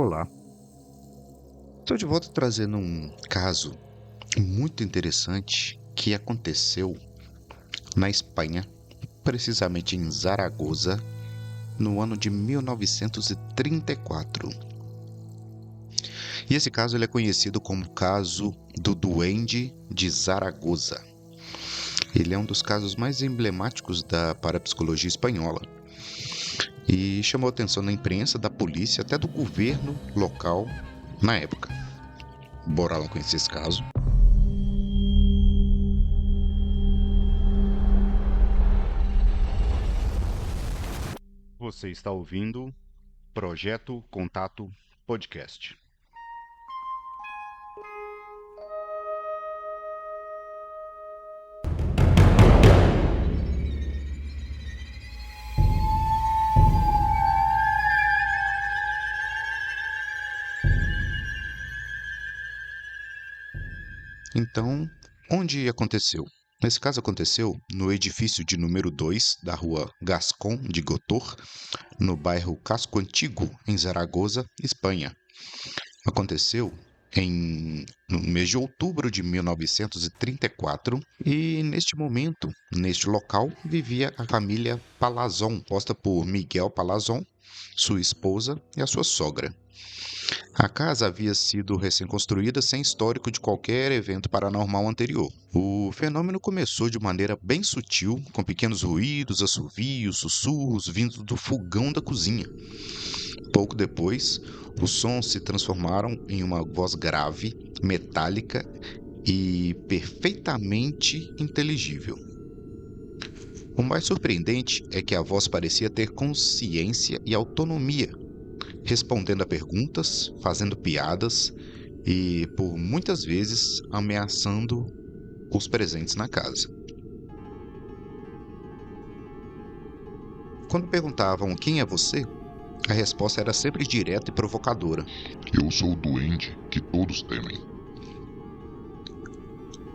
Olá, estou de volta trazendo um caso muito interessante que aconteceu na Espanha, precisamente em Zaragoza, no ano de 1934. E esse caso ele é conhecido como o caso do Duende de Zaragoza. Ele é um dos casos mais emblemáticos da parapsicologia espanhola e chamou a atenção da imprensa, da polícia, até do governo local na época. Bora lá conhecer esse caso. Você está ouvindo Projeto Contato Podcast. Então, onde aconteceu? Esse caso aconteceu no edifício de número 2 da rua Gascón de Gotor, no bairro Casco Antigo, em Zaragoza, Espanha. Aconteceu no mês de outubro de 1934 e neste momento, neste local, vivia a família Palazón, composta por Miguel Palazón, sua esposa e a sua sogra. A casa havia sido recém-construída sem histórico de qualquer evento paranormal anterior. O fenômeno começou de maneira bem sutil, com pequenos ruídos, assovios, sussurros vindo do fogão da cozinha. Pouco depois, os sons se transformaram em uma voz grave, metálica e perfeitamente inteligível. O mais surpreendente é que a voz parecia ter consciência e autonomia, respondendo a perguntas, fazendo piadas e, por muitas vezes, ameaçando os presentes na casa. Quando perguntavam quem é você, a resposta era sempre direta e provocadora. Eu sou o duende que todos temem.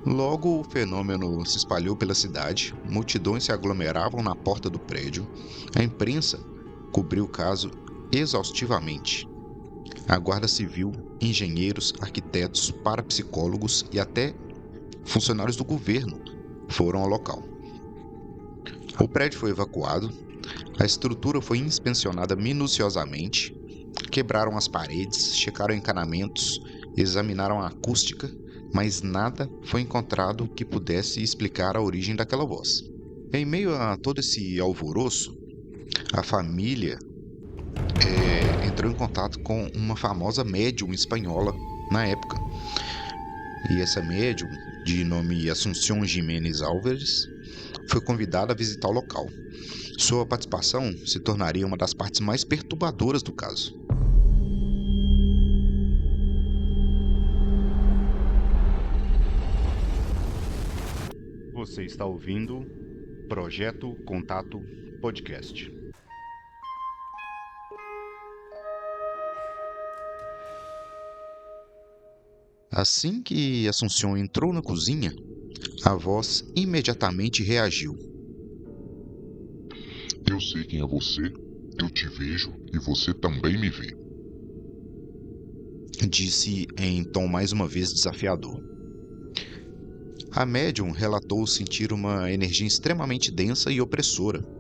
Logo, o fenômeno se espalhou pela cidade, multidões se aglomeravam na porta do prédio, a imprensa cobriu o caso exaustivamente. A Guarda Civil, engenheiros, arquitetos, parapsicólogos e até funcionários do governo foram ao local. O prédio foi evacuado, a estrutura foi inspecionada minuciosamente, quebraram as paredes, checaram encanamentos, examinaram a acústica, mas nada foi encontrado que pudesse explicar a origem daquela voz. Em meio a todo esse alvoroço, a família entrou em contato com uma famosa médium espanhola na época. E essa médium, de nome Assunción Jiménez Álvares, foi convidada a visitar o local. Sua participação se tornaria uma das partes mais perturbadoras do caso. Você está ouvindo Projeto Contato Podcast. Assim que Assunción entrou na cozinha, a voz imediatamente reagiu. Eu sei quem é você, eu te vejo e você também me vê. Disse em tom mais uma vez desafiador. A médium relatou sentir uma energia extremamente densa e opressora.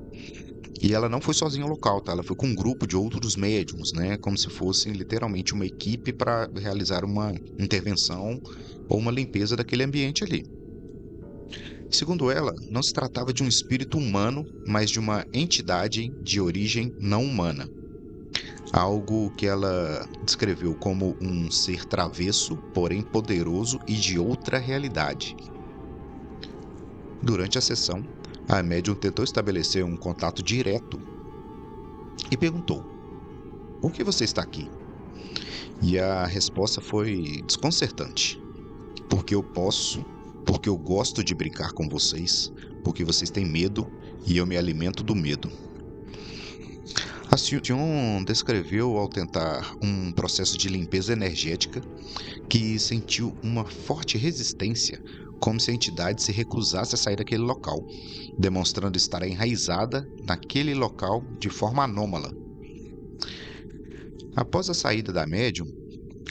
E ela não foi sozinha ao local, tá? Ela foi com um grupo de outros médiums, né? Como se fossem literalmente uma equipe para realizar uma intervenção ou uma limpeza daquele ambiente ali. Segundo ela, não se tratava de um espírito humano, mas de uma entidade de origem não humana. Algo que ela descreveu como um ser travesso, porém poderoso e de outra realidade. Durante a sessão, a médium tentou estabelecer um contato direto e perguntou: "Por que você está aqui?" E a resposta foi desconcertante. "Porque eu posso, porque eu gosto de brincar com vocês, porque vocês têm medo e eu me alimento do medo." A Assunción descreveu ao tentar um processo de limpeza energética que sentiu uma forte resistência, como se a entidade se recusasse a sair daquele local, demonstrando estar enraizada naquele local de forma anômala. Após a saída da médium,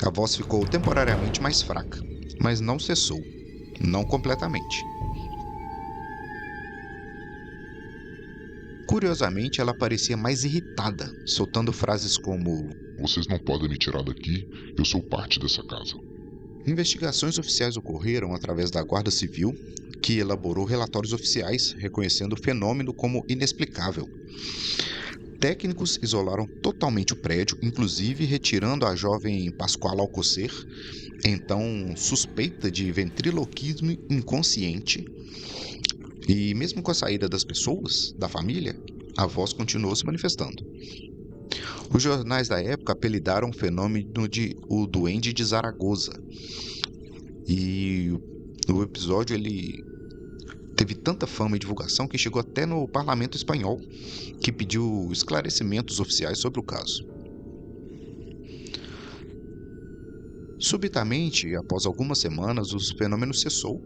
a voz ficou temporariamente mais fraca, mas não cessou, não completamente. Curiosamente, ela parecia mais irritada, soltando frases como: Vocês não podem me tirar daqui, eu sou parte dessa casa. investigações oficiais ocorreram através da Guarda Civil, que elaborou relatórios oficiais reconhecendo o fenômeno como inexplicável. Técnicos isolaram totalmente o prédio, inclusive retirando a jovem Pascoal Alcocer, então suspeita de ventriloquismo inconsciente. E mesmo com a saída das pessoas, da família, a voz continuou se manifestando. Os jornais da época apelidaram o fenômeno de o Duende de Zaragoza. E o episódio ele teve tanta fama e divulgação que chegou até no parlamento espanhol, que pediu esclarecimentos oficiais sobre o caso. Subitamente, após algumas semanas, o fenômeno cessou,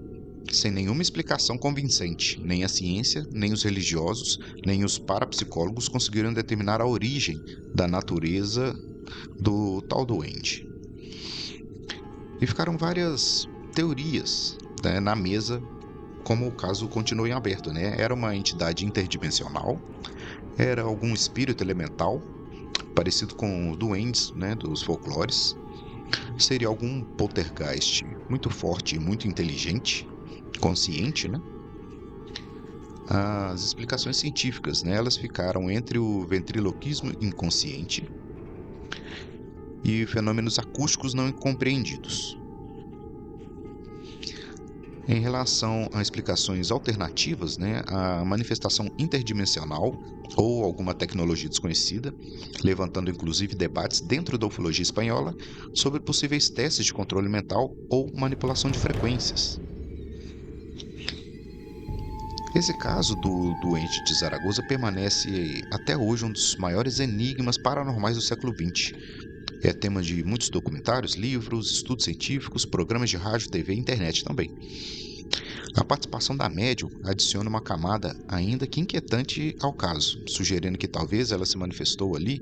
sem nenhuma explicação convincente. Nem a ciência, nem os religiosos, nem os parapsicólogos conseguiram determinar a origem da natureza do tal duende. E ficaram várias teorias, né, na mesa, como o caso continua em aberto, né? Era uma entidade interdimensional, era algum espírito elemental, parecido com duendes, né, dos folclores, seria algum poltergeist muito forte e muito inteligente, consciente, né? As explicações científicas, né, elas ficaram entre o ventriloquismo inconsciente e fenômenos acústicos não compreendidos. Em relação a explicações alternativas, né, a manifestação interdimensional ou alguma tecnologia desconhecida, levantando inclusive debates dentro da ufologia espanhola sobre possíveis testes de controle mental ou manipulação de frequências. Esse caso do doente de Zaragoza permanece até hoje um dos maiores enigmas paranormais do século XX. É tema de muitos documentários, livros, estudos científicos, programas de rádio, TV e internet também. A participação da médium adiciona uma camada ainda que inquietante ao caso, sugerindo que talvez ela se manifestou ali,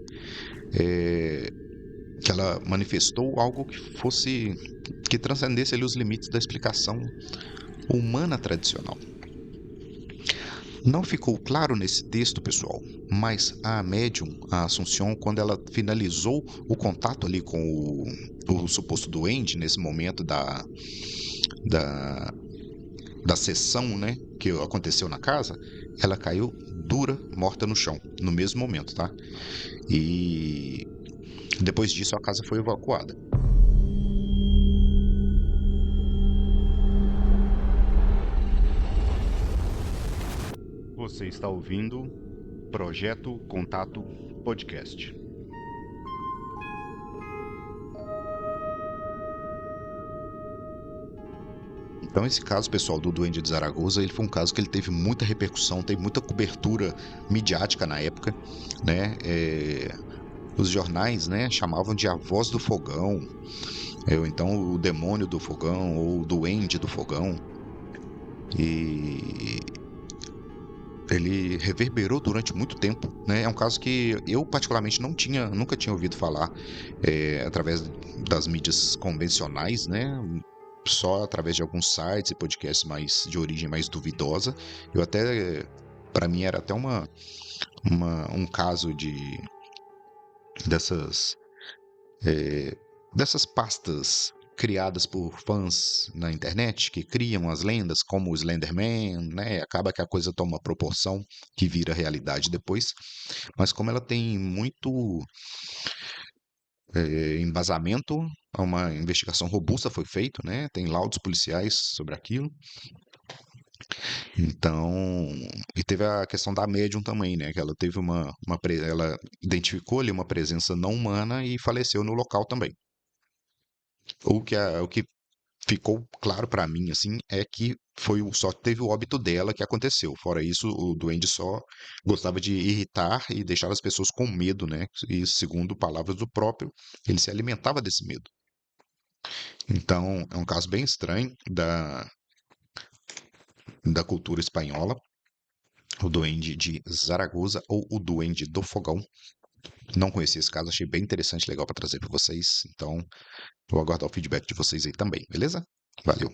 que ela manifestou algo que transcendesse ali os limites da explicação humana tradicional. Não ficou claro nesse texto, pessoal, mas a médium, a Assunção, quando ela finalizou o contato ali com o suposto duende, nesse momento da, da sessão, né, que aconteceu na casa, ela caiu dura, morta no chão, no mesmo momento, tá? E depois disso a casa foi evacuada. Você está ouvindo Projeto Contato Podcast. Então esse caso, pessoal, do Duende de Zaragoza, ele foi um caso que ele teve muita repercussão, teve muita cobertura midiática na época, né? Os jornais, né, chamavam de a voz do fogão, ou então o demônio do fogão, ou o duende do fogão. E ele reverberou durante muito tempo, né? É um caso que eu particularmente nunca tinha ouvido falar através das mídias convencionais, né? Só através de alguns sites e podcasts mais de origem mais duvidosa. Eu até, para mim era até um caso dessas dessas pastas criadas por fãs na internet que criam as lendas, como o Slenderman, né? Acaba que a coisa toma uma proporção que vira realidade depois. Mas como ela tem muito embasamento, uma investigação robusta foi feita, né? Tem laudos policiais sobre aquilo. Então, e teve a questão da médium também, né? Que ela teve ela identificou ali uma presença não humana e faleceu no local também. O que ficou claro pra mim, assim, é que só teve o óbito dela que aconteceu. Fora isso, o duende só gostava de irritar e deixar as pessoas com medo, né? E segundo palavras do próprio, ele se alimentava desse medo. Então, é um caso bem estranho da cultura espanhola, o duende de Zaragoza ou o duende do fogão. Não conheci esse caso, achei bem interessante, legal para trazer para vocês. Então, vou aguardar o feedback de vocês aí também, beleza? Valeu!